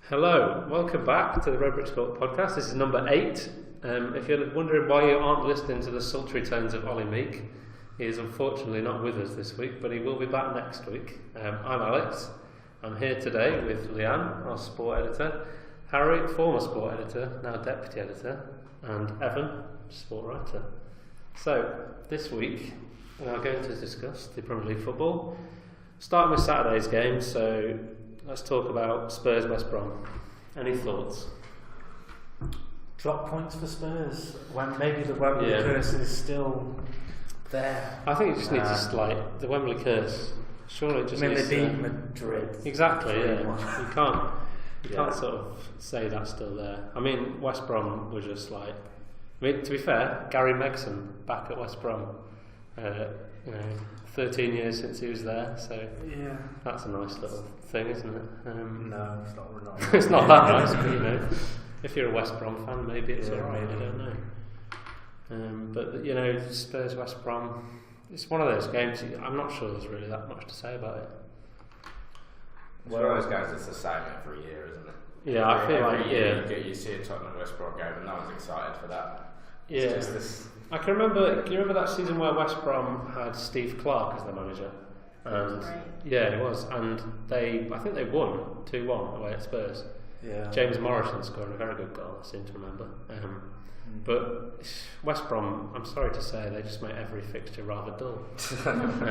Hello, welcome back to the Redbrick Sport podcast. This is number 8. If you're wondering why you aren't listening to the sultry tones of Ollie Meek, he is unfortunately not with us this week, but he will be back next week. I'm Alex. I'm here today with Leanne, our sport editor, Harry, former sport editor, now deputy editor, and Evan, sport writer. So, this week we are going to discuss the Premier League football, starting with Saturday's game. So let's talk about Spurs West Brom. Any thoughts? Drop points for Spurs when maybe the Wembley curse is still there. I think it just needs the Wembley curse. Surely it just needs they beat Madrid. Exactly, yeah. You can't sort of say that's still there. I mean, West Brom were just like... I mean, to be fair, Gary Megson back at West Brom. 13 years since he was there, so that's a nice little thing, isn't it? No, it's not. It's not that nice, but if you're a West Brom fan, maybe it's alright. I don't know. But Spurs West Brom, it's one of those games. I'm not sure there's really that much to say about it. It's one of those games that's the same every year, isn't it? Yeah, I feel like you see a Tottenham West Brom game, and no one's excited for that. It's just this. I can remember. Can you remember that season where West Brom had Steve Clarke as their manager? And it was. And I think they won 2-1 away at Spurs. Yeah. James Morrison scored a very good goal, I seem to remember. But West Brom, I'm sorry to say, they just make every fixture rather dull. Couldn't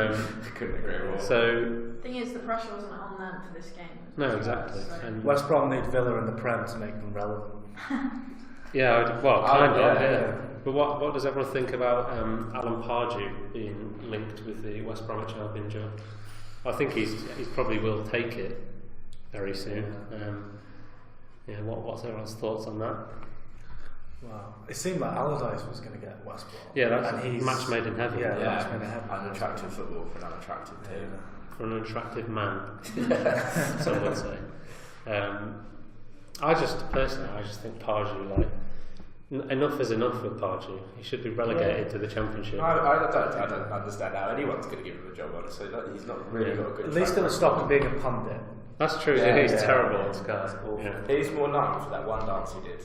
agree more. So the thing is, the pressure wasn't on them for this game. No, exactly. So. And West Brom need Villa in the Prem to make them relevant. Yeah. But what does everyone think about Alan Pardew being linked with the West Bromwich Albion job? I think he probably will take it very soon. What's everyone's thoughts on that? Well, it seemed like Allardyce was going to get West Brom. Yeah, that's a match made in heaven. Match made in heaven. Unattractive football for an unattractive team. For an attractive man, some would say. I just think Pardew, enough is enough with Pardew. He should be relegated to the Championship. I don't understand how anyone's going to give him a job, honestly. He's not really got a good. At least it'll stop him being a pundit. That's true. He's terrible on Sky. He's more known for that one dance he did.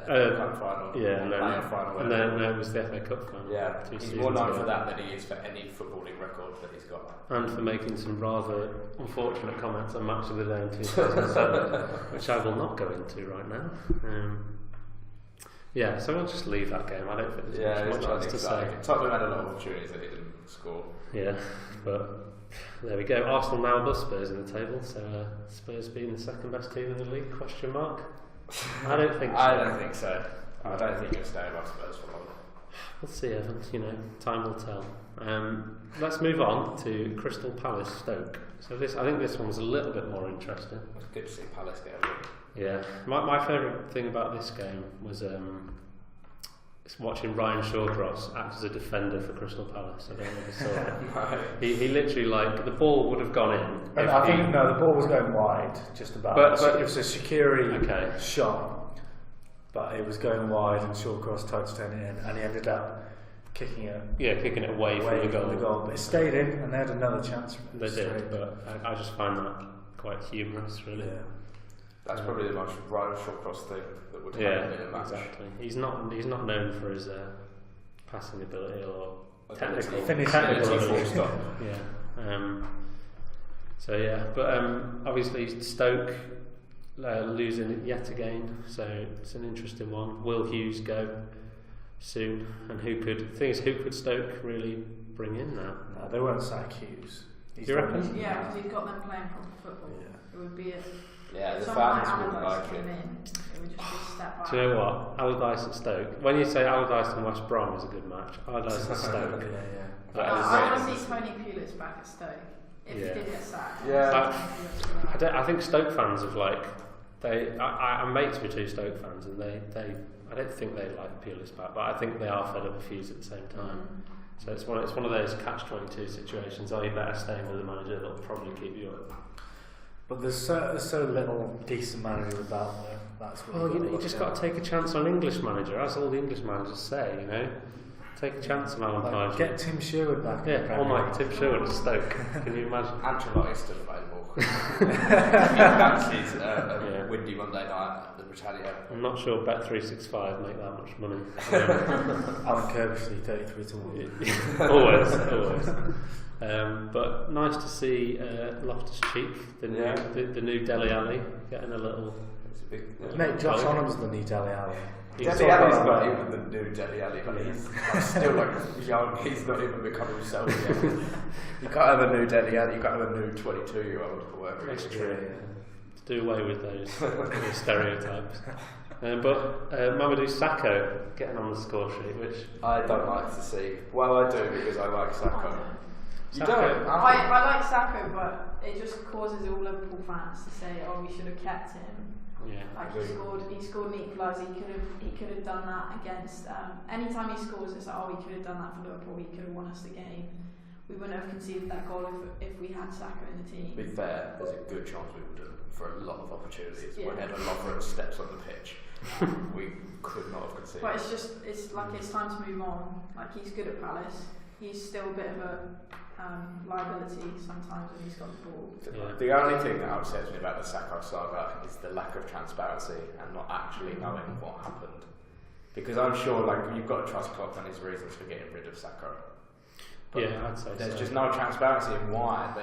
Cup final. Final. And then it was the FA Cup final. Yeah, he's more known for that than he is for any footballing record that he's got. And for making some rather unfortunate comments on Match of the Day in 2007, which I will not go into right now. So we'll just leave that game. I don't think there's much else to say. Tottenham had a lot of opportunities that he didn't score. Yeah, but there we go. Arsenal now above Spurs in the table, so Spurs being the second best team in the league? Question mark. I don't think so. I don't think so. I don't think you'll stay above Spurs for long. We'll see, Evan. Time will tell. Let's move on to Crystal Palace Stoke. So I think this one's a little bit more interesting. It's good to see Palace get a win. Yeah. My favourite thing about this game was watching Ryan Shawcross act as a defender for Crystal Palace. I don't know if you saw it. He literally, the ball would have gone in. And I think the ball was going wide, just about. But it was a Shaqiri shot, but it was going wide, and Shawcross tried to turn it in, and he ended up kicking it away from the goal. But it stayed in, and they had another chance from it. They did, but I just find that quite humorous, really. Yeah. That's probably the most Ryan Shawcross thing that would happen in a match. Exactly. He's not known for his passing ability or technical ability. Obviously Stoke losing it yet again, so it's an interesting one. Will Hughes go soon? And who could Stoke really bring in now? No, they won't sack Hughes. Do you reckon? Yeah, because he's got them playing proper football. Yeah. It would be the fans would like it. It would just be a step back. Do you know what? Allardyce at Stoke. When you say Allardyce and West Brom is a good match, Allardyce at Stoke. I want to see Tony Pulis back at Stoke. If he did get sacked. I think Stoke fans have I'm mates with 2 Stoke fans, and I don't think they like Pulis back, but I think they are fed up with Hughes at the same time. So it's one of those catch-22 situations. You better staying with the manager that'll probably keep you up. But there's so little decent manager about there. That's what you just got to take a chance on English manager, as all the English managers say. Take a chance on Alan Pardew. Get Tim Sherwood back. Tim Sherwood at Stoke. Can you imagine? Ancelotti's still available. Britannia. I'm not sure Bet365 make that much money. Alan Kirbishley 33 to 1. always. But nice to see Loftus-Cheek, the new Dele Alli, getting a little. Mate, Josh Onham's the new Dele Alli. Dele Alli's not even the new Dele Alli, but he's still like young. He's not even become himself yet. You can't have a new Dele Alli. You can't have a new 22-year-old for whatever. That's true. To do away with those stereotypes. But Mamadou Sakho getting on the score sheet, which I don't like to see. Well, I do because I like Sakho. You don't? I like Sakho, but it just causes all Liverpool fans to say, "Oh, we should have kept him." Yeah. Like he scored an equaliser. He could have done that against. Anytime he scores, it's like, "Oh, he could have done that for Liverpool. He could have won us the game." We wouldn't have conceded that goal if we had Sakho in the team. To be fair, there's a good chance we would have for a lot of opportunities. Whenever Lovren steps on the pitch, we could not have conceded. But it's like it's time to move on. Like he's good at Palace. He's still a bit of a liability sometimes when he's got the ball. Yeah. The only thing that upsets me about the Sakho saga is the lack of transparency and not actually knowing what happened. Because I'm sure, like, you've got to trust Klopp and his reasons for getting rid of Sakho. But I'd say there's just no transparency in why.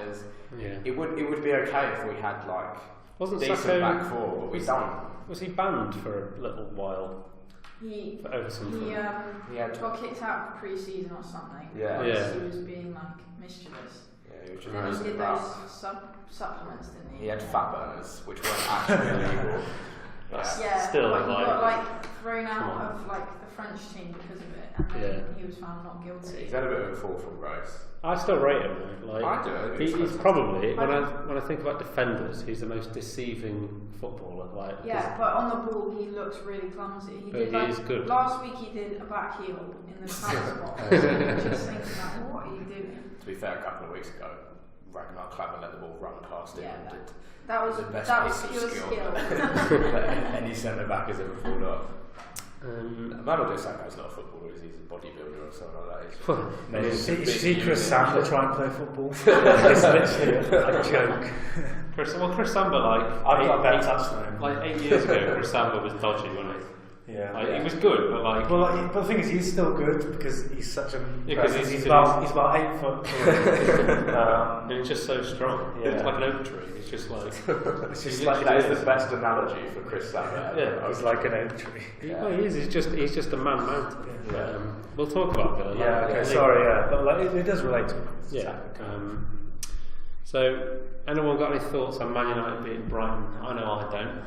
It would be okay if we had like decent Sakho, back four, but we don't. Was he banned for a little while? Over something. He got kicked out of pre-season or something. Yeah. Because he was being like mischievous. Yeah, he was and then he did those supplements, didn't he? He had fat burners, which weren't actually illegal. Still, but he got thrown out of the French team because of it, and then he was found not guilty. He's had a bit of a fall from grace. I still rate him though. I do. He's probably when I think about defenders, he's the most deceiving footballer. But on the ball he looks really clumsy. He is good. Last week he did a back heel in the Palace box. Just thinking like, what are you doing? To be fair, a couple of weeks ago, Ragnar Klavan let the ball run past him and did that was the best pure skill. Any centre back has ever pulled off. Mamadou Sakho's not a footballer, he's a bodybuilder or something like that. You see Chris Samba try and play football? It's literally a joke. Chris Samba, I've got a better touch than him. 8 years ago, Chris Samba was dodgy, wasn't he? Yeah. He was good, but but the thing is, he's still good because he's such a. Because he's about 8 foot. And he's just so strong. Yeah. It's like an oak tree. It's just like. That is the best analogy for Chris Samba. Yeah, he's like an oak tree. Well, he is. He's just a man mountain. Yeah. We'll talk about Villa. Yeah. Okay. Sorry. Yeah. But it does relate to. Yeah. So, anyone got any thoughts on Man United beating Brighton? I know I don't.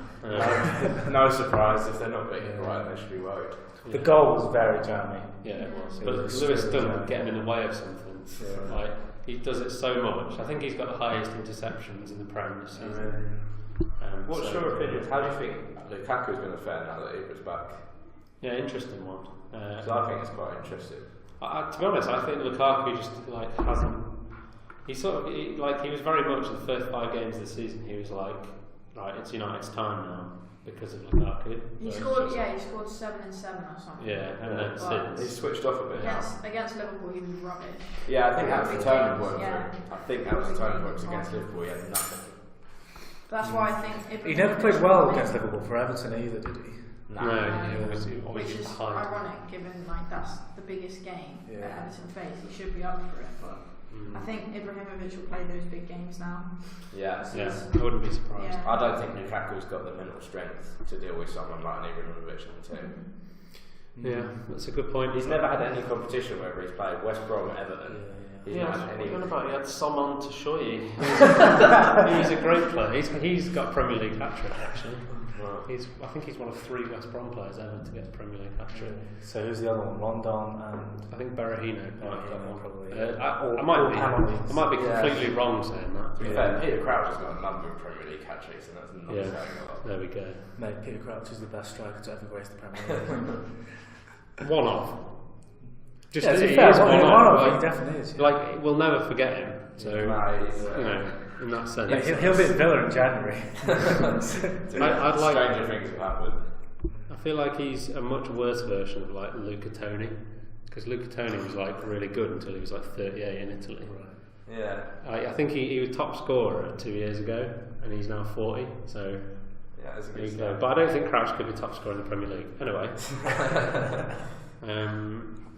No surprise, if they're not beating Brighton, they should be worried. The goal was very jammy. Yeah, it was. But Lewis Dunn getting in the way of something. Yeah. He does it so much. I think he's got the highest interceptions in the Prem this season. What's your opinion? How do you think Lukaku's going to fare now that Ibra's back? Yeah, interesting one. So I think it's quite interesting. To be honest, I think Lukaku just hasn't. He sort of he was very much in the first 5 games of the season. He was like, right, it's United's time now because of Lukaku. He scored 7 and 7 or something. Yeah, and then since he switched off a bit. Against Liverpool, he was rubbish. Yeah, I think that was the turning point. I think that was the turning point against Liverpool. He had nothing. That's why I think he never played well against Liverpool for Everton either, did he? No, which is ironic given that's the biggest game that Everton face. He should be up for it, but I think Ibrahimovic will play those big games now. Yeah, I wouldn't be surprised. I don't think Lukaku's got the mental strength to deal with someone like Ibrahimovic on the team. Yeah, that's a good point. He's never had any competition wherever he's played. West Brom, Everton. He had Someone to show you. He's a great player. He's got a Premier League hat-trick actually. Right. I think he's one of 3 West Brom players ever to get a Premier League hat-trick. So who's the other one? Rondon and I think Berahino might have got one. Probably. I might be completely wrong saying that. To be fair, Peter Crouch has got a number of Premier League hat-tricks, and that's not saying a lot. There we go. Mate, Peter Crouch is the best striker to ever grace the Premier League. One of. Just he definitely is. We'll never forget him. So in that sense, he'll be at Villa in January. I'd like stranger things have happened. I feel like he's a much worse version of Luca Toni, because Luca Toni was really good until he was 38 in Italy. Right. Yeah. I think he was top scorer 2 years ago, and he's now 40. So Yeah, that's a There good you go. start. But I don't think Crouch could be top scorer in the Premier League. Anyway.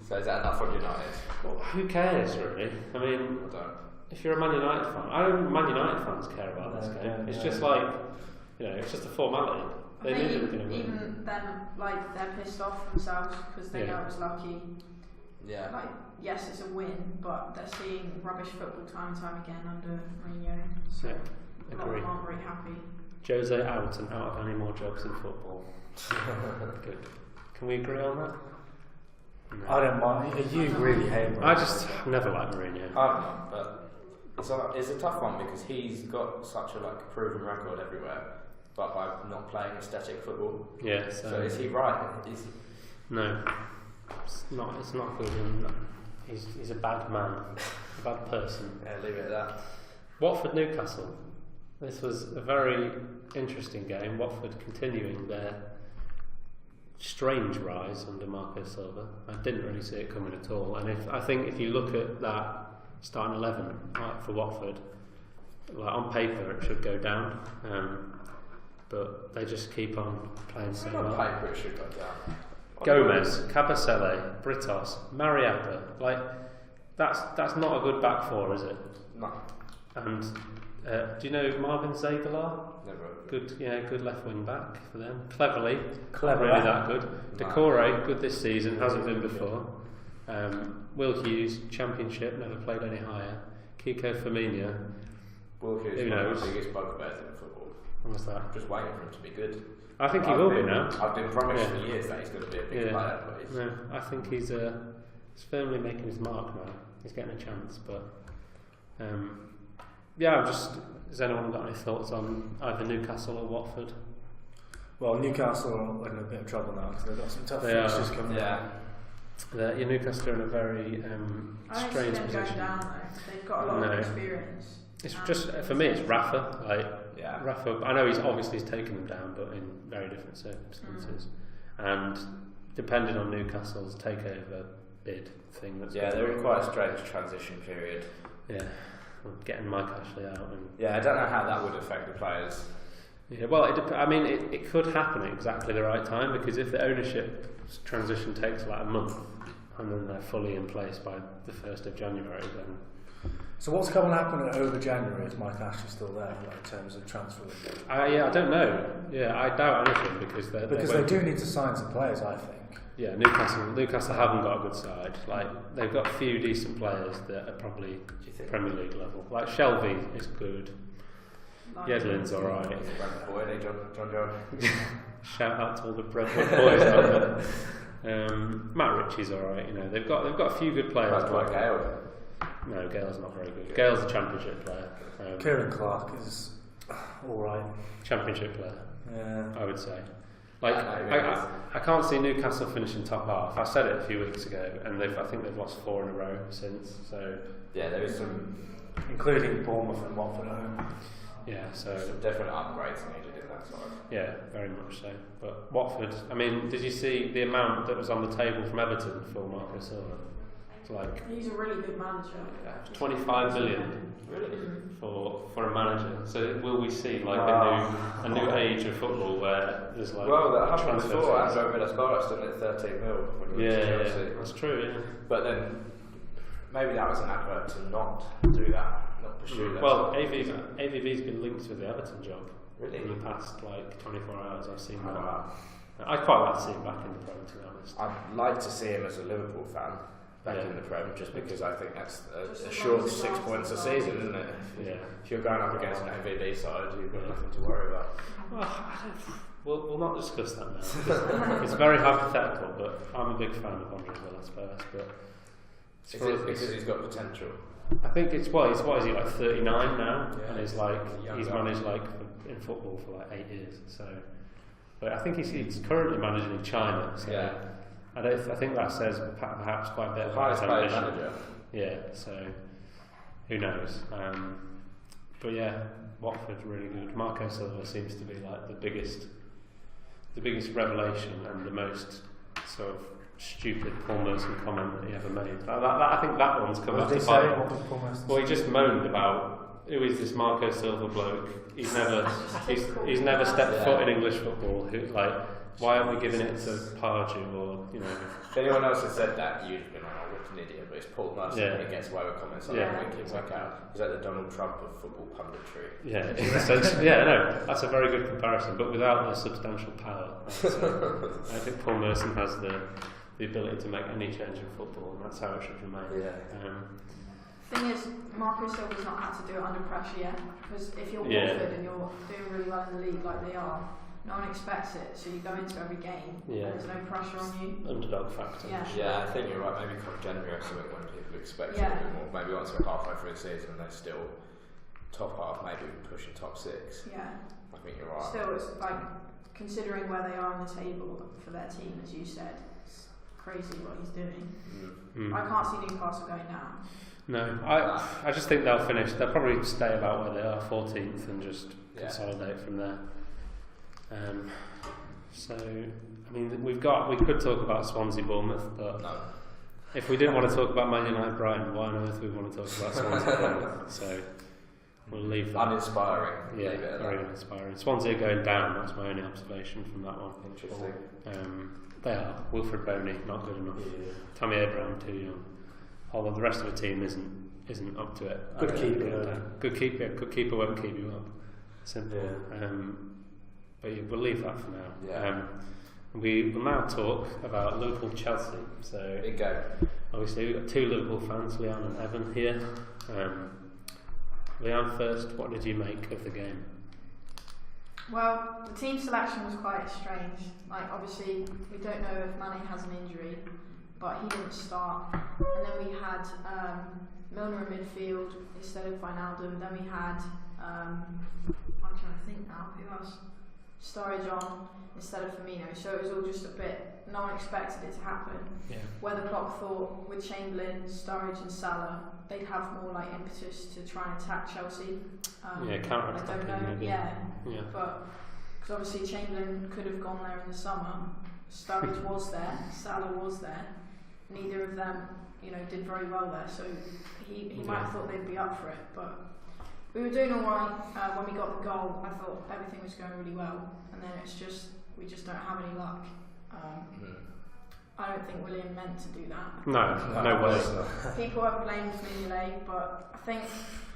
So is that enough on United? Well, who cares, really? I mean, I don't. if you're a Man United fan, I don't think Man United fans care about this game. It's just like, it's just a formality. I think even them, like, they're pissed off themselves because they know it's lucky. Yeah. Like, yes, it's a win, but they're seeing rubbish football time and time again under Mourinho. So a lot of them aren't very happy. Jose out and out of any more jobs in football. Good. Can we agree on that? No. I don't mind. You really hate Mourinho. I just never liked Mourinho. I don't know, but it's a tough one because he's got such a proven record everywhere, but by not playing aesthetic football. Yeah. So is he right? No, it's not. It's not good. And he's a bad man, a bad person. Yeah, leave it at that. Watford Newcastle. This was a very interesting game. Watford continuing their strange rise under Marco Silva. I didn't really see it coming at all. And I think if you look at that starting 11 for Watford, on paper it should go down, but they just keep on playing so well. On paper it should go down. Gomez, Kabasele, Britos, Mariappa, that's not a good back four, is it? No. And do you know Marvin Zagala? Never. Good left wing back for them. Cleverly, Clever. really that good. Decore, good this season, hasn't been before. Will Hughes, Championship, never played any higher. Kiko Firmino. Will Hughes is one of the biggest bugbears in football. What was that? I'm just waiting for him to be good. I think he will be now. I've been promised for years that he's going to be a big player, but he's... No, I think he's firmly making his mark now. He's getting a chance, but has anyone got any thoughts on either Newcastle or Watford? Well, Newcastle are in a bit of trouble now because they've got some tough fixtures coming up. Newcastle are in a very strange I don't see them position. going down though. They've got a lot of experience. It's just for me, it's Rafa. Rafa. I know he's taken them down, but in very different circumstances. And depending on Newcastle's takeover bid thing, they're in quite a strange transition period. Yeah, getting Mike Ashley out. I don't know how that would affect the players. Yeah, well, it could happen at exactly the right time because if the ownership transition takes a month and then they're fully in place by the 1st of January, then. So what's going to happen over January? Is Mike Ashley still there in terms of transfer? I don't know. Yeah, I doubt anything because they do need to sign some players, I think. Yeah, Newcastle haven't got a good side. They've got a few decent players that are probably Premier League level. Shelby is good. Yedlin's alright. John Joe. Shout out to all the Redbrick boys out there. Matt Ritchie's alright. They've got a few good players. Gale. No, Gale's not very good. Gale's a Championship player. Kieran Clark is alright. Championship player. Yeah. I would say. I can't see Newcastle finishing top half. I said it a few weeks ago, and I think they've lost 4 in a row since. So there is some, including Bournemouth and Watford at home. Yeah, so some definite upgrades needed in that side. Yeah, very much so. But Watford, did you see the amount that was on the table from Everton for Marco Silva? He's a really good manager. 25 million for a manager. So will we see a new age of football where there's that happened before. Andrew Villas-Boas didn't it 13 mil when he went to Chelsea. That's true. Yeah. But then maybe that was an advert to not do that, not pursue that. Well, AVB's been linked with the Everton job. Really? In the past 24 hours, I've seen that. I'd quite like to see him back in the Prem, to be honest. I'd like to see him as a Liverpool fan. Back in the Prem, just because I think that's a short 6 points a season, isn't it? Yeah. If you're going up against an AVB side, you've got nothing to worry about. We'll not discuss that now. It's very hypothetical, but I'm a big fan of Andre Villas-Boas. But because he's got potential. I think it's he's 39 now, and he's managed in football for 8 years. So, but I think he's currently managing in China. So I think that says perhaps quite a bit about his ambition. Manager. Yeah, so who knows? But Watford really good. Marco Silva seems to be the biggest revelation and the most sort of stupid Paul Merson comment that he ever made. I think that one's come up to bite. What was Paul Merson? Well, he just moaned about who is this Marco Silva bloke? He's never stepped foot in English football. Why aren't we giving it to Pardew or If anyone else had said that, you'd have been like, "Oh, what an idiot!" But it's Paul Merson who gets away with comments like that week in, week out. He's like the Donald Trump of football punditry. Yeah, essentially. Yeah, no, that's a very good comparison, but without the substantial power. I think Paul Merson has the ability to make any change in football, and that's how it should remain. Yeah. Thing is, Marco Silva's not had to do it under pressure yet, because if you're Watford and you're doing really well in the league like they are, no one expects it, so you go into every game, there's no pressure on you. Underdog factor. Yeah, I think you're right, maybe come January or something when people expect it a bit more, maybe once we're halfway through the season and they're still top half, maybe pushing top 6. Yeah. I think you're right. Still, it's like, considering where they are on the table for their team, as you said, it's crazy what he's doing. I can't see Newcastle going down. No, I just think they'll finish. They'll probably stay about where they are, 14th, and just consolidate from there. So, I mean, we could talk about Swansea, Bournemouth, but if we didn't want to talk about Man United, Brighton, why on earth we want to talk about Swansea, Bournemouth? So we'll leave that. Uninspiring. Yeah, very uninspiring. Swansea are going down. That's my only observation from that one. Interesting. They are. Wilfred Boney, not good enough. Tammy Abraham, too young. Although the rest of the team isn't up to it. Good keeper. Good keeper won't keep you up. Simple. But we'll leave that for now. We will now talk about Liverpool-Chelsea. So big game. Obviously we've got 2 Liverpool fans, Leon and Evan here. Leon, first, what did you make of the game? Well, the team selection was quite strange. Like, obviously, we don't know if Mane has an injury, but he didn't start. And then we had Milner in midfield instead of Wijnaldum. Then we had, I'm trying to think now, who else? Sturridge on instead of Firmino. So it was all just a bit, no one expected it to happen. Weathercock thought with Chamberlain, Sturridge and Salah, they'd have more like impetus to try and attack Chelsea. Counter-attacking. I don't know, but because obviously Chamberlain could have gone there in the summer. Sturridge was there, Salah was there. Neither of them, did very well there. So he might have thought they'd be up for it, but we were doing all right. When we got the goal, I thought everything was going really well, and then we just don't have any luck. I don't think William meant to do that. No way. People have blamed Mignolet, but I think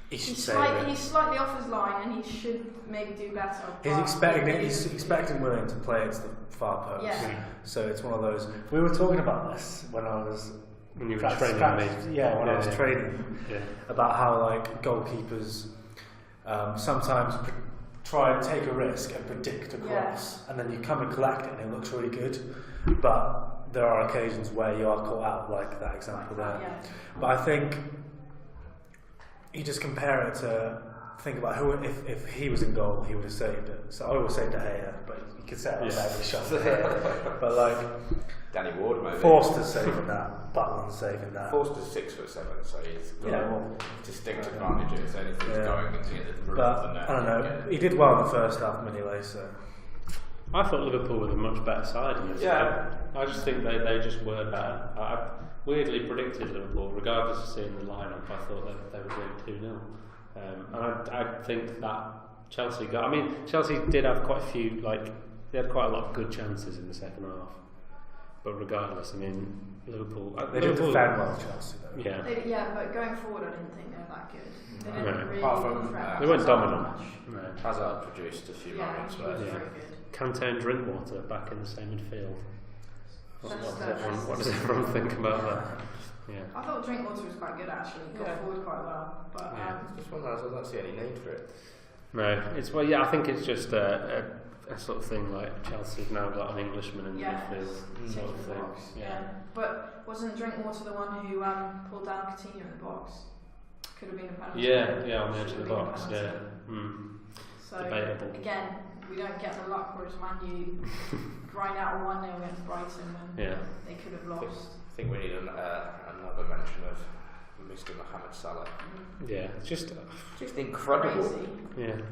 he's slightly off his line, and he should maybe do better. He's expecting William to play into the far post. Yeah. So it's one of those. We were talking about this when you were training me. I was training about how like goalkeepers sometimes try and take a risk and predict a cross, and then you come and collect it and it looks really good, but there are occasions where you are caught out, like that example there. But I think you just compare it to think about who, if he was in goal, he would have saved it. So I always say De Gea, but you could say it on every shot. But like Danny Ward, maybe. Forster's saving that, Butland's saving that. Forster's 6'7", so he's got distinct advantages. Anything's going into the room of the net. I don't know. He did well in the first half, Mignolet, so. I thought Liverpool were a much better side in this game. I just think they just were better. I weirdly predicted Liverpool, regardless of seeing the lineup. I thought they were doing 2-0. And I think that Chelsea did have quite a few, they had quite a lot of good chances in the second half. But regardless, Liverpool. They did defend well, Chelsea, though. Yeah. But going forward, I didn't think they were that good. They didn't really they weren't dominant. Hazard produced a few moments where. Kante and Drinkwater back in the same midfield. What does everyone think about that? I thought Drinkwater was quite good actually. Got forward quite well, but just one I don't see any need for it. No, I think it's just a sort of thing like Chelsea's now got an Englishman in the midfield sort of thing. But wasn't Drinkwater the one who pulled down Coutinho in the box? Could have been a penalty. Yeah, on the edge of the box. So debatable. Again, we don't get the luck, whereas Man U grind out a 1-0 against Brighton when they could have lost. I think we need another mention of Mr. Mohamed Salah. Just incredible. Crazy.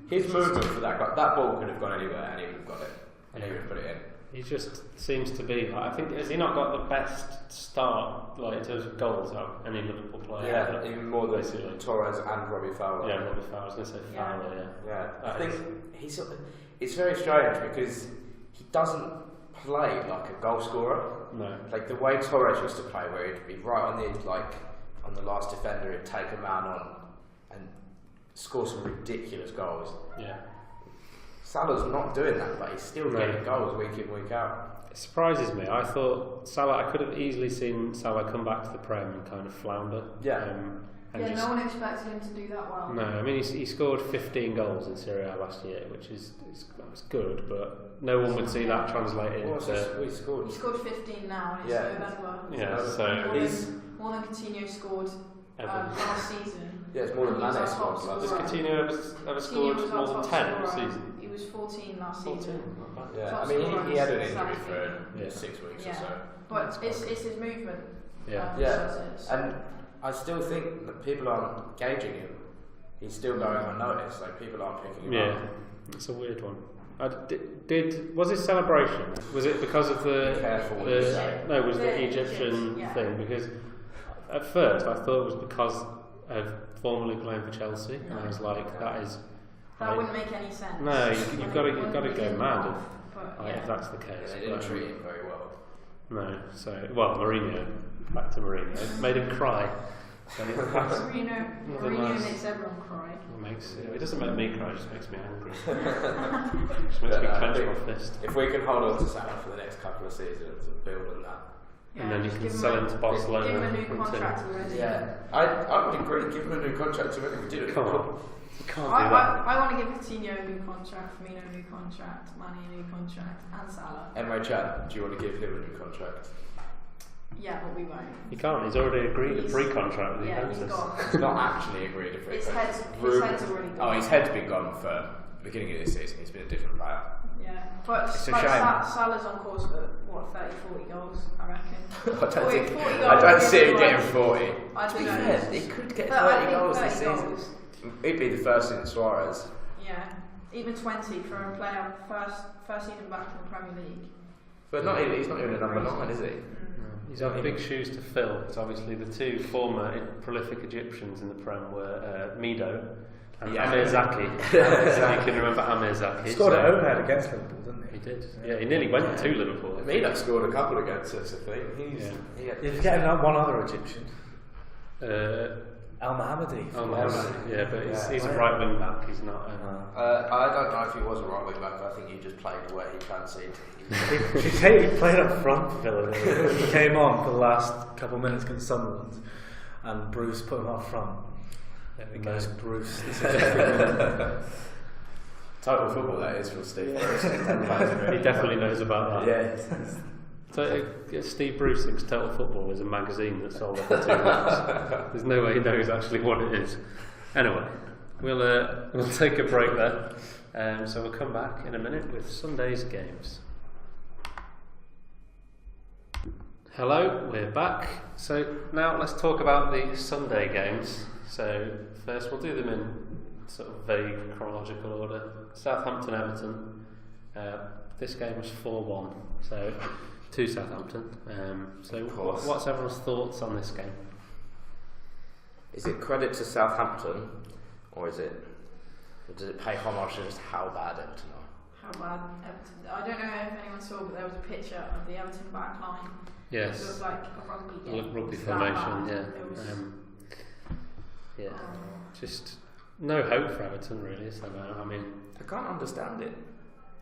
His movement for that ball could have gone anywhere and he would have got it and he would have put it in. He just seems to be like, I think, has he not got the best start like in terms of goals out of any Liverpool player? Yeah, even more than Torres and Robbie Fowler. Yeah, Robbie Fowler. I was going to say Fowler. Yeah, I think it's very strange because he doesn't play like a goal scorer. No. Like the way Torres used to play, where he'd be right on the last defender, he'd take a man on and score some ridiculous goals. Yeah. Salah's not doing that, but he's still getting goals week in, week out. It surprises me. I thought I could have easily seen Salah come back to the Prem and kind of flounder. Yeah. No one expected him to do that well. No, I mean he scored 15 goals in Serie A last year, which is good, but no one would see that translated into. He scored 15 now, and it's November. Yeah, so more than Coutinho scored last season. Yeah, it's more than Mane scored last season. Does Coutinho ever scored more than 10 this season? He was 14 last season. Yeah, I mean he had an injury for 6 weeks or so. But it's his movement. And I still think that people aren't gauging him. He's still going unnoticed. Like people aren't picking him up. Yeah, it's a weird one. Was his celebration? Was it because of the Egyptian thing? Because at first I thought it was because of formerly playing for Chelsea, and I was like, that wouldn't make any sense. No, you've got to go mad if that's the case. Yeah, they didn't treat him very well. No, Mourinho. Back to Mourinho. Made him cry. Mourinho makes everyone cry. It doesn't make me cry, it just makes me angry. It just makes me clench my fist. If we can hold on to Salah for the next couple of seasons and build on that. And then you can sell him to Barcelona. Give him a new contract already. Yeah, I would agree. Give him a new contract already. We did it. Come on. You can't do that. I want to give Coutinho a new contract, Firmino a new contract, Mane a new contract, and Salah. Emre Can, do you want to give him a new contract? Yeah, but we won't. He can't. He's already agreed a pre-contract with Juventus. Juventus. He's not actually agreed a pre-contract. His head's already gone. Oh, his head's been gone for the beginning of this season. He's been a different player. Yeah, but it's a shame. Salah's on course for 30, 40 goals, I reckon. I don't see him getting 40. I don't know. He could get 30 goals this season. He'd be the first in Suarez. Yeah, even 20 for a player first season back in the Premier League. But he's not even a number 9, is he? He's got big shoes to fill. It's obviously the two former prolific Egyptians in the Prem were Mido and Amir Zaki. You can remember Amir Zaki. He scored at overhead against Liverpool, didn't he? He did. Yeah, he nearly went to Liverpool. Mido scored a couple against us, I think. You're forgetting one other Egyptian. Al Mohammedi. Yeah, but he's a right wing back. He's not. I don't know if he was a right wing back. I think he just played where he fancied. He played up front for Villa. He came on for the last couple of minutes against Sunderland, and Bruce put him up front. Most Bruce. Total football, that is, from Steve Bruce. He definitely knows about that. Yeah. So Steve Bruce thinks Total Football is a magazine that sold up for 2 weeks. There's no way he knows actually what it is. Anyway, we'll take a break there. So we'll come back in a minute with Sunday's games. Hello, we're back. So now let's talk about the Sunday games. So first we'll do them in sort of vague chronological order. Southampton-Everton. This game was 4-1. So to Southampton. So what's everyone's thoughts on this game? Is it credit to Southampton, or does it pay homage to just how bad Everton are? How bad Everton? I don't know if anyone saw, but there was a picture of the Everton back line. Yes. It looked like a rugby game. Rugby formation, yeah. Just no hope for Everton, really. So I mean, I can't understand it.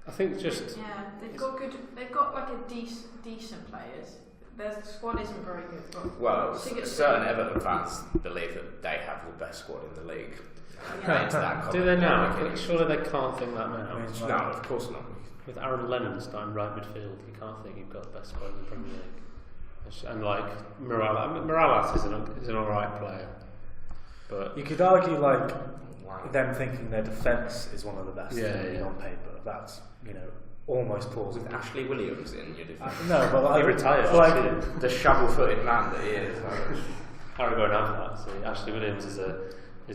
I think just they've got like a decent players. Their squad isn't very good. But certain Everton fans believe that they have the best squad in the league. Do they now? Surely they can't think that now. No, of course not. With Aaron Lennon starting right midfield, you can't think you've got the best squad in the Premier League. And like Morales is an alright player, but you could argue them thinking their defence is one of the best on paper. That's almost plausible. With Ashley Williams in your defence. No, but he retired. The shovel-footed man that he is. Harry won't have that. See, Ashley Williams is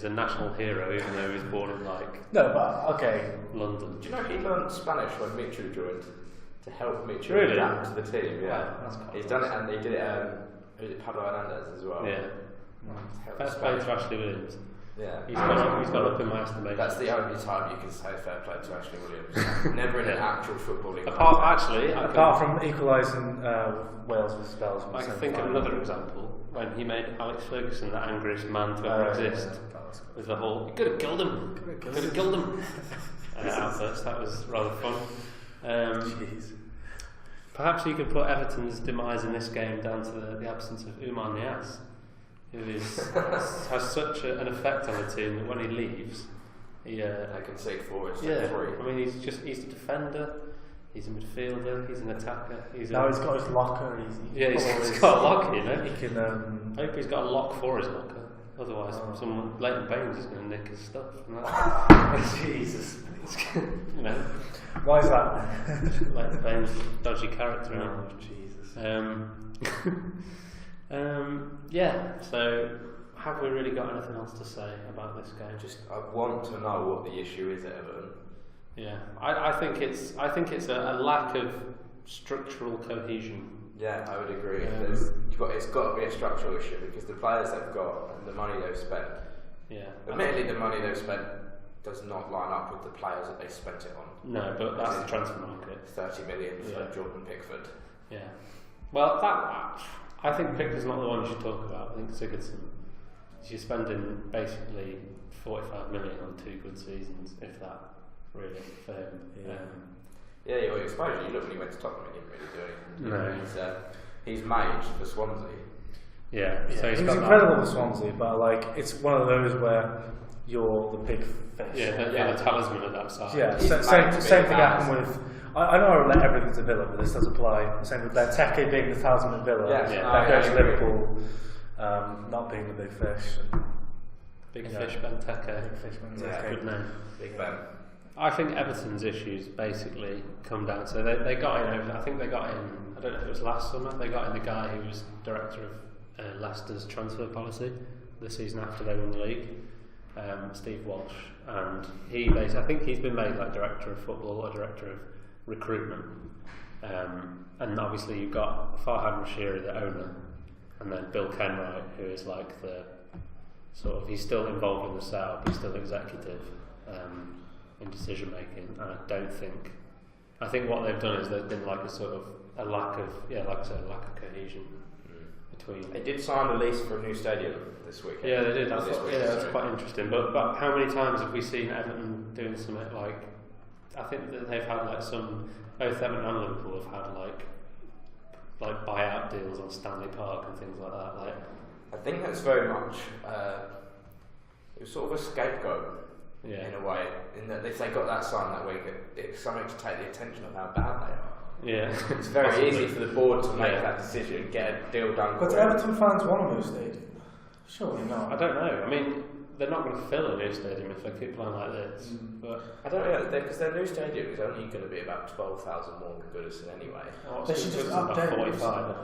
a national hero, even though he was born in No, but okay. London. Do you know he learned Spanish when Mitchell joined? to help Mitchell Really? adapt to the team. Yeah, Wow, that's quite he's done it, and he did it. Was it Pablo Hernandez as well? Yeah. Help Best the play Spanish. to Ashley Williams. Yeah, He's gone up in my estimation. That's the only time you can say fair play to Ashley Williams. Never in an actual footballing. Apart from equalising Wales versus Belgium. I can think of another example when he made Alex Ferguson the angriest man to ever exist. With the whole, you could have killed him. Could have killed him. Outburst. That was rather fun. Jeez. Perhaps you could put Everton's demise in this game down to the absence of Oumar Niasse, who has such an effect on the team that when he leaves, he They concede forwards. yeah. Three. I mean, he's a defender, he's a midfielder, he's an attacker. Now he's got his locker. He's got a locker, you know. He can. I hope he's got a lock for his locker. Otherwise, someone, Leighton Baines, is going to nick his stuff. Jesus. You know. Why is that? Leighton Baines, dodgy character. Oh, Jesus. Yeah. So, have we really got anything else to say about this game? I want to know what the issue is at Everton. Yeah, I think it's a lack of structural cohesion. Yeah, I would agree. It's got to be a structural issue because the players they've got and the money they've spent. Yeah. Admittedly, the money they've spent does not line up with the players that they spent it on. No, but that's the transfer market. 30 million for Jordan Pickford. Yeah. Well, I think Pickford's not the one you should talk about. I think Sigurdsson. You're spending basically 45 million on 2 good seasons, if that, really, for him. Yeah, well, exposure. You look when he went to Tottenham, he didn't really do anything. No. He's made for Swansea. Yeah. So he's incredible for Swansea, but it's one of those where you're the big fish. Yeah, the talisman of that side. Yeah, same thing happened with. I know I relate everything to Villa, but this does apply. Same with Benteke being the talisman at Villa. That goes to Liverpool, not being the big fish. Big fish Benteke. Big fish Benteke. Yeah, good name. Big Ben. I think Everton's issues basically come down to they got in. I think they got in. I don't know if it was last summer. They got in the guy who was director of Leicester's transfer policy the season after they won the league, Steve Walsh, and I think he's been made like director of football or director of recruitment. And obviously you've got Farhad Moshiri, the owner, and then Bill Kenwright, who is like the sort of, he's still involved in the sale, but he's still executive. In decision making, and I think what they've done is there's been like a sort of a lack of cohesion between. They did sign a lease for a new stadium this weekend. Yeah, they did. That's quite interesting. But how many times have we seen Everton doing something like? I think that they've had like both Everton and Liverpool have had like buyout deals on Stanley Park and things like that. Like, I think that's very much it was sort of a scapegoat. Yeah. In a way, in that if they got that sign that week, it's something to take the attention of how bad they are. Yeah, it's very easy for the board to make that decision, get a deal done. But do Everton fans want a new stadium? Surely not. I don't know. I mean, they're not going to fill a new stadium if they keep playing like this. But I don't know, because their new stadium is only going to be about 12,000 more than Goodison anyway. They should just update 45.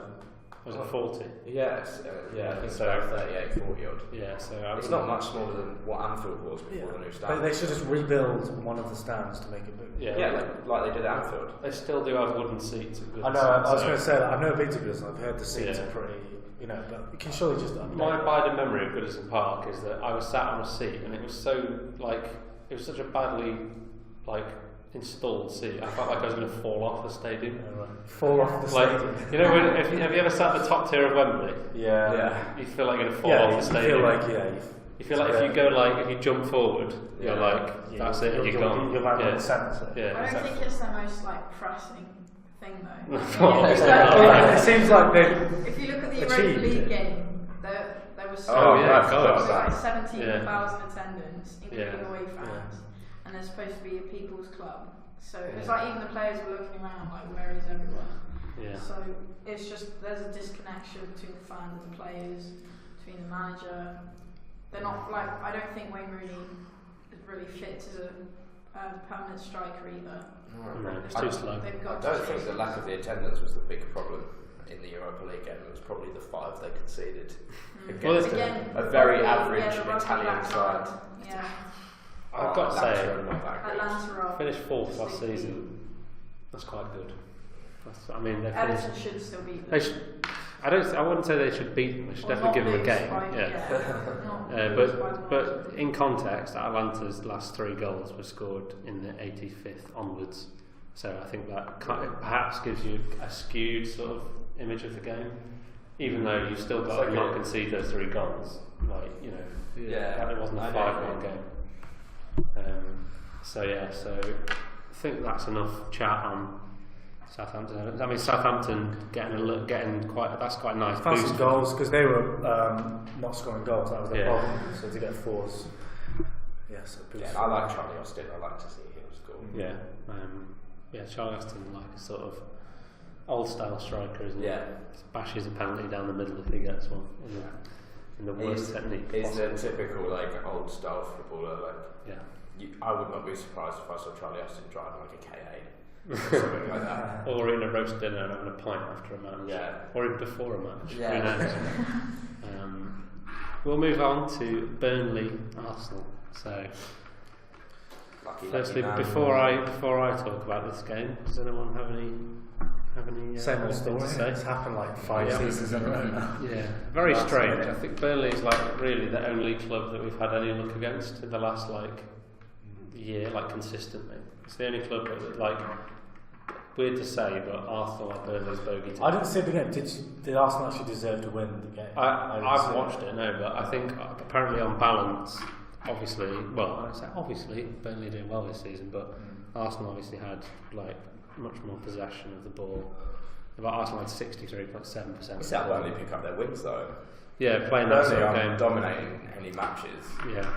Was it 40? Yes, I think so. About 38, 40 odd. Yeah, so it's not much smaller than what Anfield was before the new stand. They should just rebuild one of the stands to make it bigger. Yeah, like they did at Anfield. They still do have wooden seats at Goodison. I know, I was going to say that. I've never been to Goodison. I've heard the seats are pretty, but you can surely just update. My abiding memory of Goodison Park is that I was sat on a seat and it was such a badly installed seat. I felt like I was going to fall off the stadium. Fall off the stadium. You know, have you ever sat at the top tier of Wembley? Yeah. You feel like you're going to fall off the stadium. You feel like if you go if you jump forward, you're like, that's it, and you're gone. You're like in the centre. Yeah, I don't think it's the most pressing thing though. It seems like if you look at the Europa League game, there was like 17,000 attendance, including away fans. And they're supposed to be a people's club, so it's like even the players were looking around like, where is everyone? Yeah. So it's just there's a disconnection between the fans and the players, between the manager. They're not I don't think Wayne Rooney really fits as a permanent striker either. No, it's too slow. I don't think the lack of the attendance was the big problem in the Europa League game. It was probably the 5 they conceded against a very average Italian side. Yeah. I've got to say, Atlanta finished 4th last season. That's quite good. I mean, they finished. Everton should still beat them. They should. I wouldn't say they should beat them. They should definitely give them a game. But in context, Atalanta's last 3 goals were scored in the 85th onwards. So I think that perhaps gives you a skewed sort of image of the game, even though you've still got to not concede those 3 goals. Like, you know, it wasn't a 5-1 game. So I think that's enough chat on Southampton. I mean, Southampton getting quite a nice boost. Some goals because they were not scoring goals. That was their problem. So to get 4s, I like Charlie Austin. I like to see him score. Charlie Austin, like a sort of old style striker, isn't he? Yeah, bashes a penalty down the middle if he gets one in the worst technique. He's the typical like old style footballer. I would not be surprised if I saw Charlie Austin driving like a K8 or something like that. Or eating a roast dinner and having a pint after a match. Or even before a match. We'll move on to Burnley Arsenal. So firstly, before I talk about this game, does anyone have any same old story? To say? It's happened like 5 seasons in a row now. Yeah, very strange. I think Burnley is like really the only club that we've had any luck against in the last year, consistently. It's the only club that, like, weird to say, but Arsenal are Burnley's bogey team. I didn't see the game. Did Arsenal actually deserve to win the game? I've watched it, no, but I think apparently on balance, obviously, Burnley are doing well this season, but Arsenal obviously had much more possession of the ball. Arsenal had 63.7%. It's how Burnley pick up their wins though. Yeah, playing that sort of game, dominating any matches. Yeah.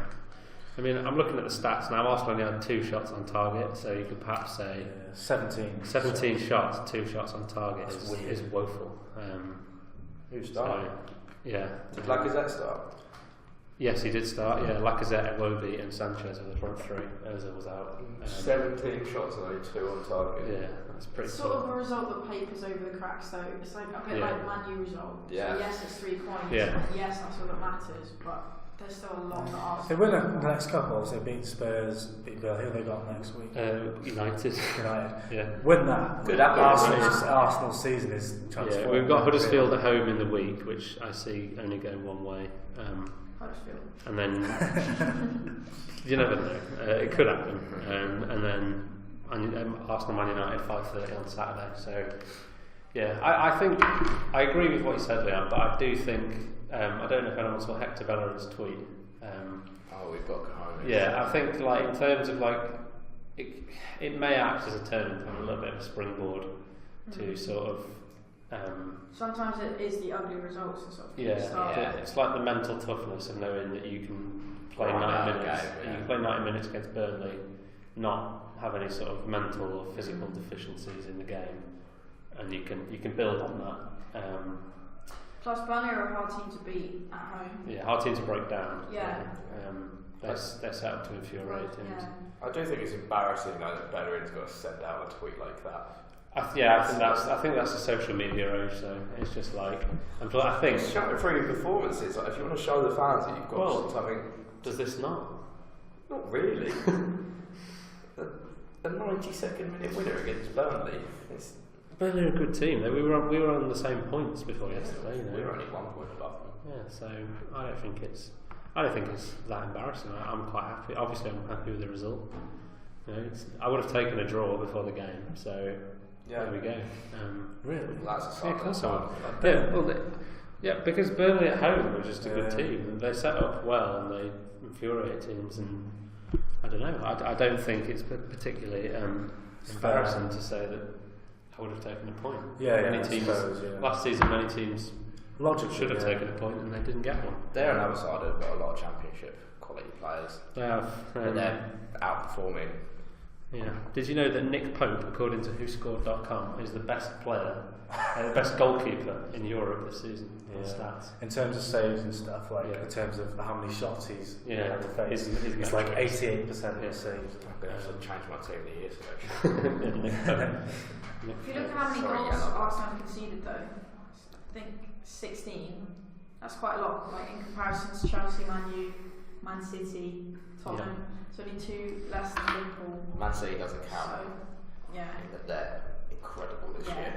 I mean, I'm looking at the stats now. Arsenal only had 2 shots on target, so you could perhaps say 17 shots, 2 shots on target is woeful. Who started? Did Lacazette start? Yes, he did start. Yeah, Lacazette, Iwobi, and Sanchez were the front 3. Ozil was out. 17 shots and only 2 on target. Yeah, that's pretty. It's sort of a result that papers over the cracks, though. It's like a bit like Man U result. Yeah. So yes, it's 3 points. Yeah. Yes, that's all that matters, but there's still a lot that Arsenal. They win the next couple. So beat Spurs, beat Villa. Who have they got next week? United. Yeah. Win that. Good. Arsenal's season is transformed. Yeah, we've got Huddersfield at home in the week, which I see only going one way. And then you never know, it could happen. And then Arsenal Man United 5:30 on Saturday. So yeah, I think I agree with what you said, Leon, but I do think I don't know if anyone saw Hector Bellerin's tweet. We've got home. Yeah, I think in terms of it may act as a turning point, a little bit of a springboard to sort of. Sometimes it is the ugly results and stuff. It's like the mental toughness of knowing that you can play 90 minutes. You can play 90 minutes against Burnley, not have any sort of mental or physical deficiencies in the game, and you can build on that. Plus, Burnley are a hard team to beat at home. Yeah, hard team to break down. Yeah. They're set up to infuriate teams. Yeah. I do think it's embarrassing that Bellerin's got to send out a tweet like that. I think that's a social media age. So it's just I think shouting through your performances. If you want to show the fans that you've got something. Does this not? Not really. the 92nd minute winner against Burnley. Burnley are a good team. We were on the same points before yesterday. We were only 1 point above them. Yeah, so I don't think it's that embarrassing. I'm quite happy. Obviously, I'm happy with the result. I would have taken a draw before the game. So. There we go. Really? Well, that's a of course I would. Because Burnley at home were just a good team. They set up well and they infuriate teams. And I don't know. I don't think it's particularly embarrassing to say that I would have taken a point. Last season, many teams should have taken a point and they didn't get one. They're another side who've got a lot of championship quality players. They have. And they're outperforming. Yeah. Did you know that Nick Pope, according to WhoScored.com, is the best player, the best goalkeeper in Europe this season? Stats. In terms of saves and stuff, in terms of how many shots he's had to face, he's like 88% of his saves. I'm going to change my team in a year's ago. If you look at how many goals Arsenal conceded, though, I think 16. That's quite a lot. In comparison to Chelsea, Man U, Man City, Tottenham. It's only 2 less than Liverpool. Man City doesn't count. So, They're incredible this year.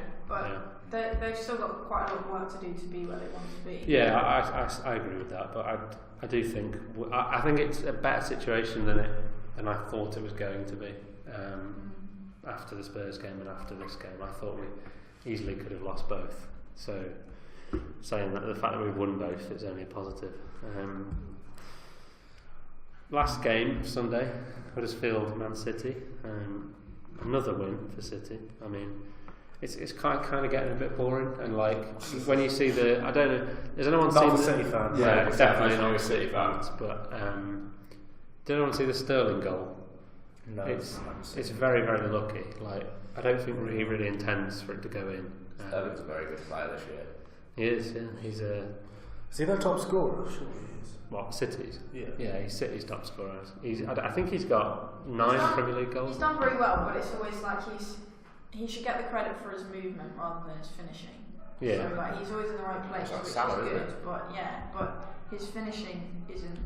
they've still got quite a lot of work to do to be where they want to be. Yeah, I agree with that, but I do think I think it's a better situation than I thought it was going to be. After the Spurs game and after this game, I thought we easily could have lost both. So saying that the fact that we've won both is only a positive. Last game Sunday, Huddersfield Man City. Another win for City. I mean, it's kind of getting a bit boring, and like when you see I don't know, has anyone seen the City fans? Yeah, Yeah, definitely no not City fans. But did anyone see the Sterling goal? No, It's very, very lucky. Like I don't think he really intends for it to go in. Sterling's a very good player this year. He is. Yeah, he's a Is he their top scorer? Sure he is. what City's? Yeah. Yeah, he's City's top scorer. I think he's got 9 Premier League goals. He's done very well, but it's always like he should get the credit for his movement rather than his finishing. Yeah. So like he's always in the right place, Like which Samba, is isn't good. it? But his finishing isn't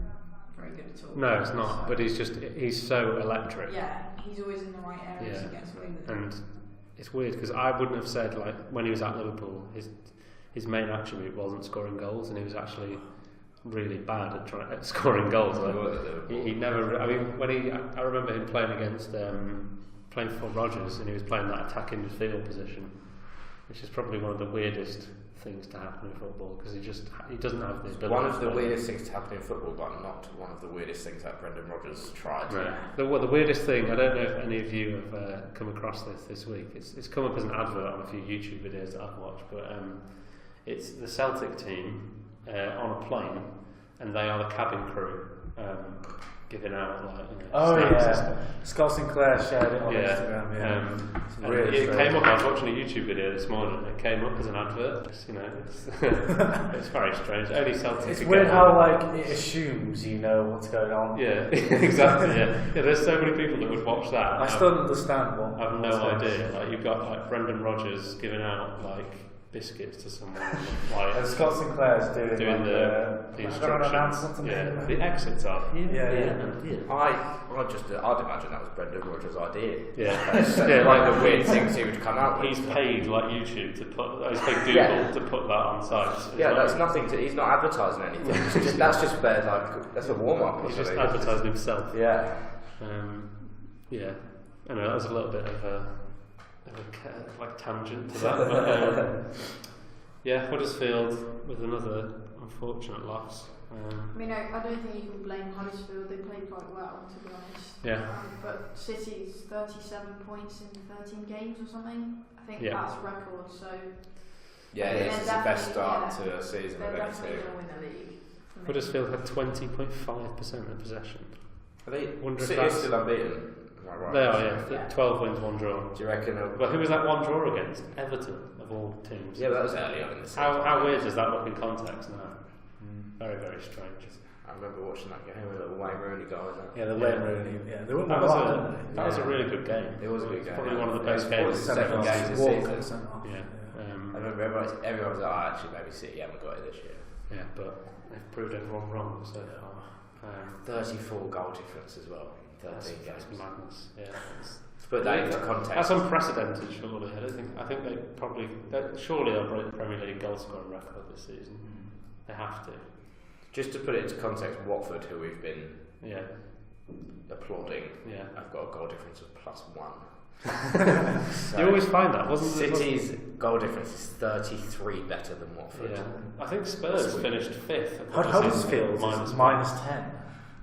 very good at all. No, it's not. So, But he's so electric. yeah, he's always in the right areas Yeah. to get away with it. And it's weird because I wouldn't have said like when he was at Liverpool, his main attribute wasn't scoring goals, and he was actually really bad at scoring goals. Like, he never. I mean, I remember him playing against playing for Rodgers, and he was playing that attacking midfield position, which is probably one of the weirdest things to happen in football because he doesn't have the ability. One of the weirdest things to happen in football, but not one of the weirdest things that Brendan Rodgers tried. Right. The weirdest thing, I don't know if any of you have come across this week. It's come up as an advert on a few YouTube videos that I've watched, but it's the Celtic team on a plane, and they are the cabin crew giving out like snacks and stuff. Scott Sinclair shared it on Instagram. And really it strange. came up. I was watching a YouTube video this morning. It came up as an advert. It's it's very strange. Only Celtic. It's could weird get how that. like it assumes you know what's going on. Yeah, exactly. Yeah, there's so many people that would watch that. I still don't understand what. I have no idea. Like you've got like Brendan Rodgers giving out like biscuits to someone. Like, And Scott Sinclair's doing the I don't know, announce instructions. something. Yeah, the exits are. Yeah. I'd imagine that was Brendan Rodgers' idea. Yeah, Yeah, like like the weird things he would come out with. he's paid like YouTube to put. He's paid Google to put that on sites. Yeah, It's that's nothing to. He's not advertising anything. That's just their like. That's a warm up. He's just advertising himself. Yeah. Yeah. I know that was a little bit of a like tangent to that, but yeah, Huddersfield with another unfortunate loss. I mean, I don't think you can blame Huddersfield. They played quite well, to be honest. Yeah. But City's 37 points in 13 games or something. I think Yeah. that's record. So Yeah, they're it's the best start definitely- to a season they're of any definitely team. going to win the league. for me. Huddersfield had 20.5% of possession. Are they? Wonder if City's that's- still unbeaten. Am I right? They are, yeah. Yeah. 12 wins, 1 draw. Do you reckon? Well, who was that one draw against? Everton, of all teams. Yeah, but that was early on in the season. How weird does that look in context now? Very, very strange. I remember watching that game with the Wayne Rooney guy. Yeah, the Wayne Rooney. Yeah, they wouldn't That have was, won, a, didn't they? that was a really good game. It was a good game. Probably one of the Yeah, best it was games. 7 games this Walker season. sent off. Yeah. I remember everyone was like, oh, actually, maybe City haven't got it this year. Yeah, but they've proved everyone wrong so far. 34 goal difference as well. That's 13 games. madness. Yeah. To put that into context. That's unprecedented, surely. I think they probably. Surely they'll break the Premier League goal scoring record this season. They have to. Just to put it into context, Watford, who we've been Yeah. applauding, Yeah. have got a goal difference of +1. So You always find that, wasn't it? City's goal difference is 33 better than Watford. Yeah. I think Spurs finished 5th. Huddersfield is -10.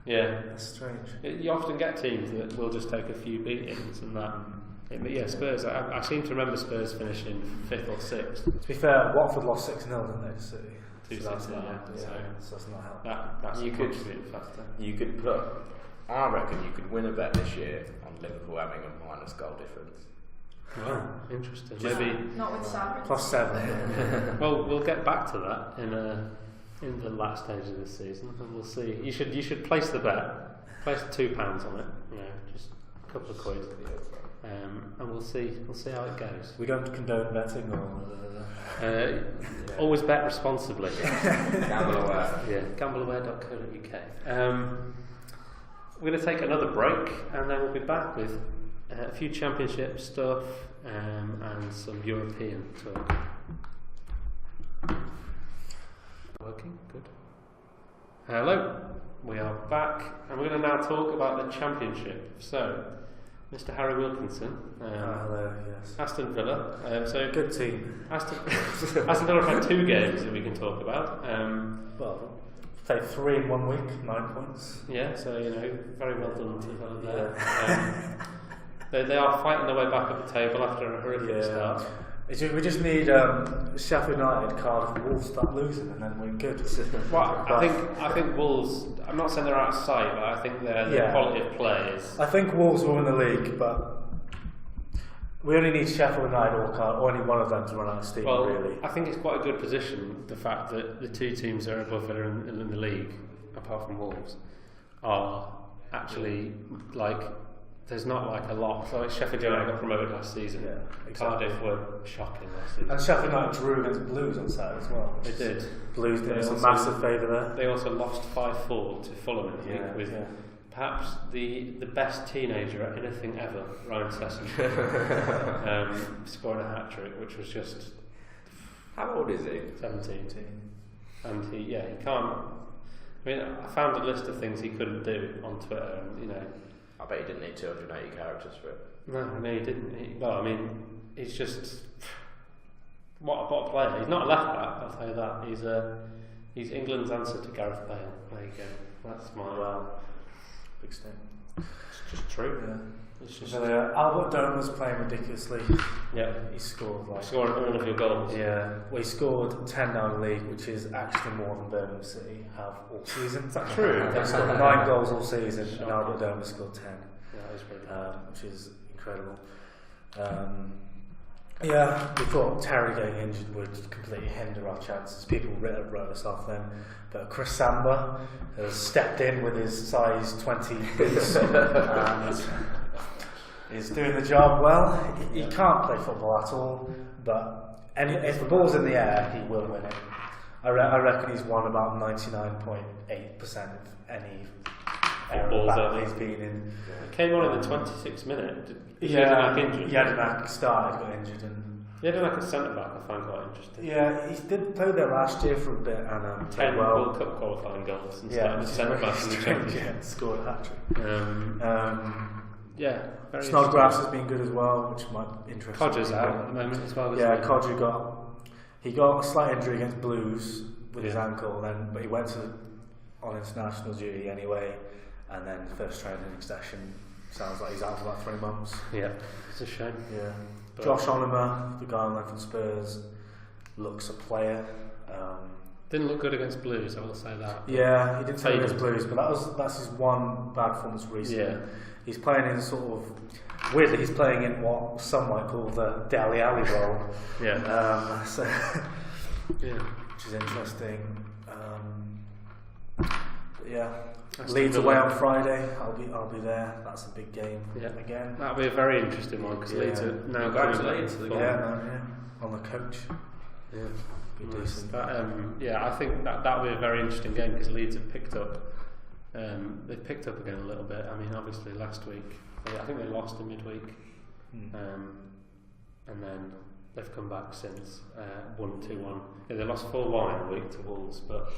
Yeah. That's strange. You often get teams that will just take a few beatings and that. Yeah, Spurs. I seem to remember Spurs finishing 5th or 6th. To be fair, Watford lost 6-0, didn't they, to City? 2-6, So that's yeah. not, So so that's not helpful. that's You a could- contributing factor. You could put, I reckon you could win a bet this year on Liverpool having a minus goal difference. Wow, interesting. Just Maybe. not with Samba. +7. Well, we'll get back to that in the last stage of this season, and we'll see. You should place the bet. Place £2 on it. Just a couple of quid, and we'll see how it goes. We don't condone betting or. Always bet responsibly. Gamble aware. Yeah, gambleaware.co.uk. We're going to take another break, and then we'll be back with a few championship stuff and some European talk. Working, good. Hello, we are back, and we're going to now talk about the Championship. So, Mr. Harry Wilkinson, Hello, yes. Aston Villa. So Good team. Aston Villa have had 2 games that we can talk about. Well, played 3 in 1 week, 9 points. Yeah, so very well done to Villa there. They are fighting their way back up the table after a horrific start. We just need Sheffield United, Cardiff, Wolves start losing, and then we're good. Well, I think Wolves. I'm not saying they're out of sight, but I think the quality of play is. I think Wolves will win the league, but we only need Sheffield United or Cardiff, or any one of them to run out of steam. Well, really. I think it's quite a good position. The fact that the 2 teams that are above Villa in the league, apart from Wolves, are actually like. There's not like a lot. So like Sheffield United got promoted last season. Yeah, exactly. Cardiff were shocking last season. And Sheffield United drew against Blues on Saturday as well. They did. Blues did us a massive favour there. They also lost 5-4 to Fulham in the week with perhaps the best teenager at anything ever, Ryan Sesson, scoring a hat-trick, which was just... How old is he? 17. And he can't... I mean, I found a list of things he couldn't do on Twitter, and I bet he didn't need 280 characters for it. No, he didn't. He's just what a player. He's not a left back, I'll tell you that. He's England's answer to Gareth Bale. There you go. That's my big step. It's just true. Yeah. It's just Albert Dome was playing ridiculously. Yeah, he scored scoring all of your goals. Yeah, well, he scored 10 now in the league, which is actually more than Birmingham City have all season. Is that true? They've scored 9 goals all season, and Albert Dome has scored 10. Yeah, that is really which is incredible. We thought Terry getting injured would completely hinder our chances. People wrote us off then, but Chris Samba has stepped in with his size 20 boots and is doing the job well. He can't play football at all, but if the ball's in the air, he will win it. I reckon he's won about 99.8% of any battle he's been in. He came on in the 26th minute. Jedinak started, got injured, and Jedinak at centre back I found quite interesting. Yeah, he did play there last year for a bit, and 10 World Cup qualifying goals and started as centre back in the Championship. Yeah, scored a hat-trick. Very Snodgrass has been good as well, which might interest. Codger's out at the moment as well. Codger got a slight injury against Blues with his ankle, but he went on international duty anyway, and then first training session sounds like he's out for about 3 months. Yeah, it's a shame. Yeah, Josh Onimer, the guy on from Spurs, looks a player. Didn't look good against Blues, I will say that. Yeah, he didn't play against Blues, but that's his one bad performance recently. Yeah. He's playing in weirdly, he's playing in what some might call the Dele Alli role. Yeah. Which is interesting. Leeds away on Friday. I'll be there. That's a big game again. That'll be a very interesting one because Leeds are now going to Leeds. On the coach. Yeah. Be decent. But, I think that'll be a very interesting game because Leeds have picked up. They've picked up again a little bit. I mean, obviously last week, I think they lost in midweek, and then they've come back since 1-2-1. Yeah, they lost 4-1 in the week to Wolves, but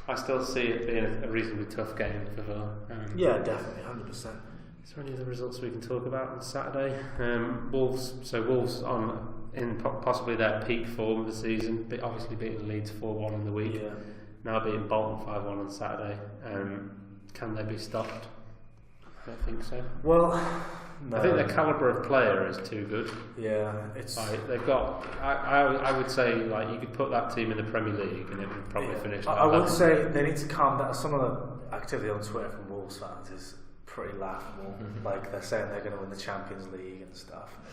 I still see it being a reasonably tough game for Villa. Definitely, 100%. Is there any other results we can talk about on Saturday? Wolves in possibly their peak form of the season, obviously beating Leeds 4-1 in the week. Yeah. Now beating Bolton 5-1 on Saturday. Can they be stopped? I don't think so. Well, no. I think their calibre of player is too good. Yeah, it's they've got. I would say you could put that team in the Premier League and it would probably finish. I would say they need to calm down. Some of the activity on Twitter from Wolves fans is pretty laughable. Like they're saying they're going to win the Champions League and stuff. And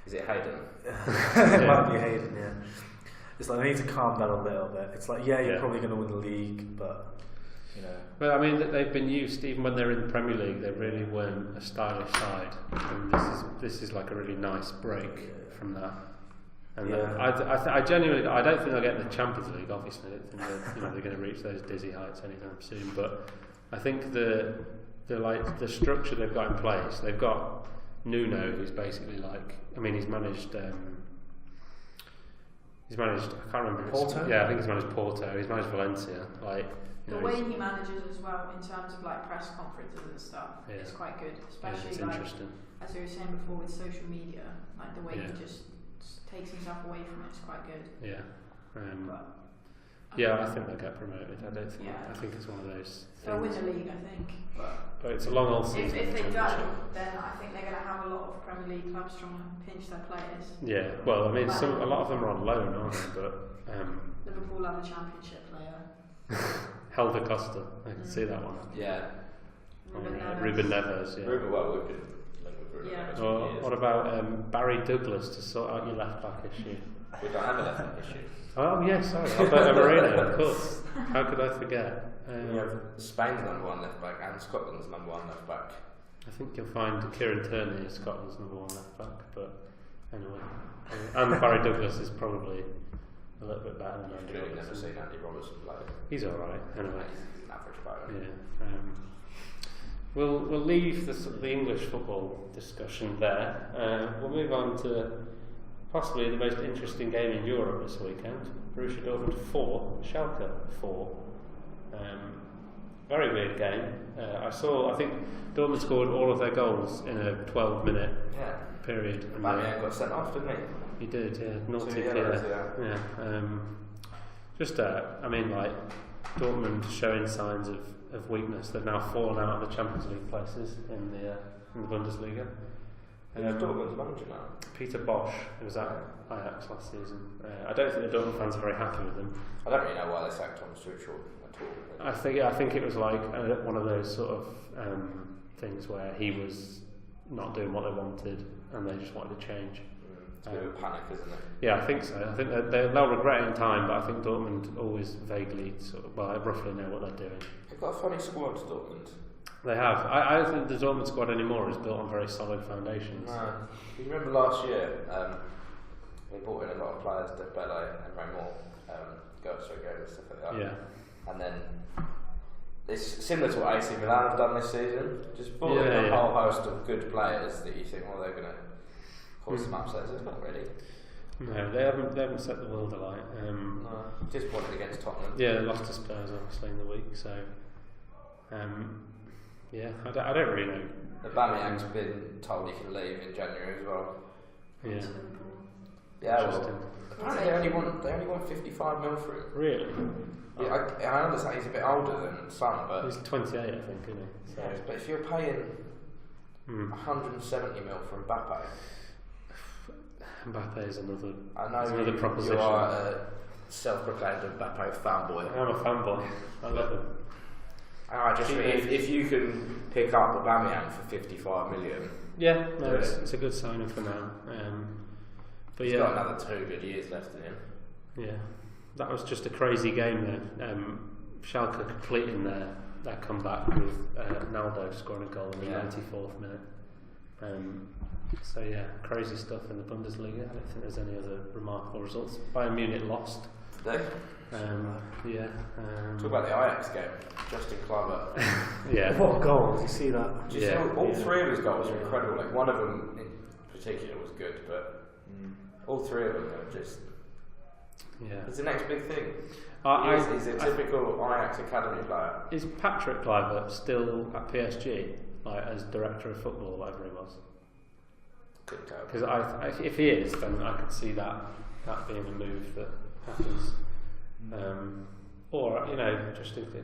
is it Hayden? It might be Hayden. Yeah, it's like they need to calm down a little bit. It's like you're probably going to win the league, but. Well, I mean, they've been used, even when they're in the Premier League, they really weren't a stylish side. And this is like a really nice break from that. And I genuinely, I don't think they'll get in the Champions League, obviously. I don't think they're going to reach those dizzy heights anytime soon. But I think the structure they've got in place, they've got Nuno, who's basically he's managed He's managed. I can't remember. Porto? Yeah, I think he's managed Porto. He's managed Valencia. Like the way he manages as well in terms of like press conferences and stuff is quite good, especially it's like interesting. as we were saying before with social media, like the way Yeah. he just takes himself away from it is quite good. Yeah. But Yeah, I think they'll get promoted. I don't think. Yeah. I think it's one of those they'll win things. the league, I think. But But it's a long old season. if they the don't, Championship. then I think they're going to have a lot of Premier League clubs trying to pinch their players. Yeah. Well, I mean, a lot of them are on loan, aren't they? But Liverpool have a Championship player. Helder Costa, I can see that one. Yeah. Ruben Neves. Yeah. Well, we've been linked with Ruben Yeah. Neves for Or years. what about Barry Douglas to sort out your left back issue? We don't have a left back issue. Oh yeah, sorry, Alberto Moreno, of course. How could I forget? We have Spain's number one left back and Scotland's number one left back. I think you'll find Kieran Tierney is Scotland's number one left back, but anyway. And Barry Douglas is probably a little bit better than I've Andy really never Robertson. seen Andy Robertson play. He's alright, anyway. He's an average player. Yeah. We'll leave the English football discussion there. We'll move on to possibly the most interesting game in Europe this weekend. Borussia Dortmund 4, Schalke 4. Very weird game. I think Dortmund scored all of their goals in a 12-minute Yeah. period. And Bamian got sent off, didn't he? he did, yeah. Naughty yellows, Pierre. I mean, like, Dortmund showing signs of weakness. They've now fallen out of the Champions League places in the Bundesliga. Who's Dortmund's manager now? Peter Bosch, who was at Ajax last season. I don't think the Dortmund fans are very happy with him. I don't really know why they sacked Thomas Tuchel at all. I think it was like one of those sort of things where he was not doing what they wanted and they just wanted to change. It's a bit of a panic, isn't it? Yeah, I think so. I think they'll regret it in time, but I think Dortmund always vaguely roughly know what they're doing. They've got a funny squad, Dortmund. They have. I don't think the Dortmund squad anymore is built on very solid foundations. No. You remember last year, they brought in a lot of players, Dembele and Raymond, and stuff like that. Yeah. And then it's similar to what AC Milan have done this season. Just brought in a Yeah. whole host of good players that you think, well, they're going to cause some upsets. It's not really. No, they haven't set the world alight. No. Disappointed against Tottenham. Yeah, they lost to Spurs obviously in the week, so yeah, I don't really know. Aubameyang's been told he can leave in January as well. Yeah, Yeah, well, interesting. apparently they only want 55 mil for him. Really? Yeah, I understand he's a bit older than some, but He's 28, I think, isn't he? So, yes, but if you're paying 170 mil for Mbappe, Mbappe is another. I know another proposition. you are a self-proclaimed Mbappe fanboy. I'm a fanboy. I love him. And I just think if you can pick up Aubameyang for 55 million, Yeah, no, it's a good signing for now. But he's yeah, got another 2 good years left in him. yeah, that was just a crazy game there. Schalke completing their comeback with Naldo scoring a goal in the 94th minute. So yeah, crazy stuff in the Bundesliga. I don't think there's any other remarkable results. Bayern Munich lost. They Yeah. talk about the Ajax game. Justin Kluivert. Yeah. What a goal! Did you see that? Just all 3 of his goals were incredible. Like one of them in particular was good, but all 3 of them are just. Yeah. It's the next big thing. He's a typical Ajax academy player. Is Patrick Kluivert still at PSG, like as director of football or whatever he was? Couldn't tell. Because if he is, then I could see that being a move that happens. Or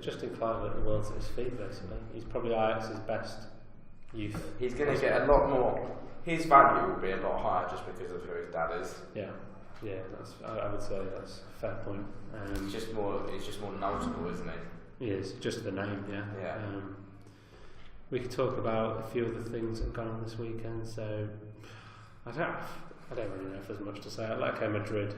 Justin Kluivert, the world's at his feet basically. He's probably Ajax's best youth. He's going to get a lot more. His value will be a lot higher just because of who his dad is. Yeah, I would say that's a fair point. He's just more notable, isn't he? He is just the name, yeah. Yeah. We could talk about a few other things that have gone on this weekend. So I don't really know if there's much to say. Atletico Madrid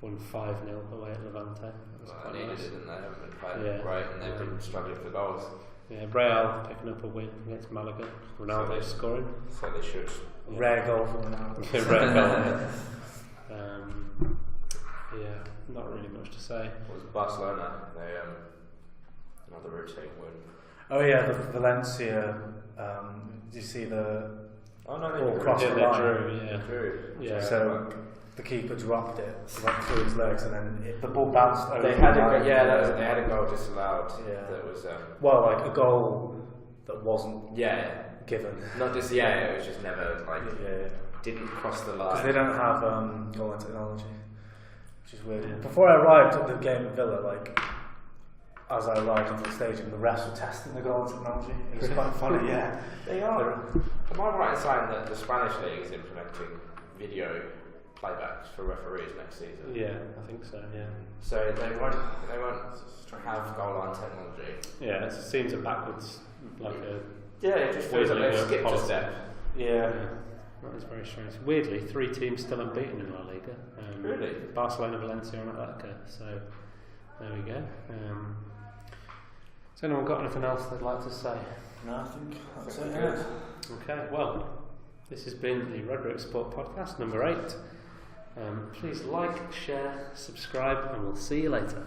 won 5-0 away at Levante. That was quite They needed nice. it, didn't they? They haven't been playing great, and they've been struggling for goals. Yeah, Real picking up a win against Malaga. Ronaldo scoring. So they should. Rare goal from Ronaldo. Rare goal. Yeah, not really much to say. It was Barcelona. They another routine win. Oh yeah, the Valencia. Did you see the Oh no, Or crossed the they line. drew, yeah. So the keeper dropped it, went through his legs, and then the ball bounced over. They had a goal disallowed. Yeah. That was well, like a goal that wasn't given. Not just it was just never like Yeah. didn't cross the line. Because they don't have goal line technology, which is weird. Yeah. Before I arrived at the game at Villa, like as I arrived into the stadium, the refs were testing the goal line technology. It was quite funny. Yeah, they are. Am I right in saying that the Spanish league is implementing video playbacks for referees next season? Yeah, I think so. Yeah. So they won't have goal line technology. Yeah, it seems a backwards, like a. Yeah, it just feels like they've skipped a step. Yeah. That is very strange. Weirdly, 3 teams still unbeaten in La Liga. Really? Barcelona, Valencia, and Atletico. So there we go. Has anyone got anything else they'd like to say? No, I think that's it. Okay, well, this has been the Redbrick Sport Podcast number 8. Please like, share, subscribe, and we'll see you later.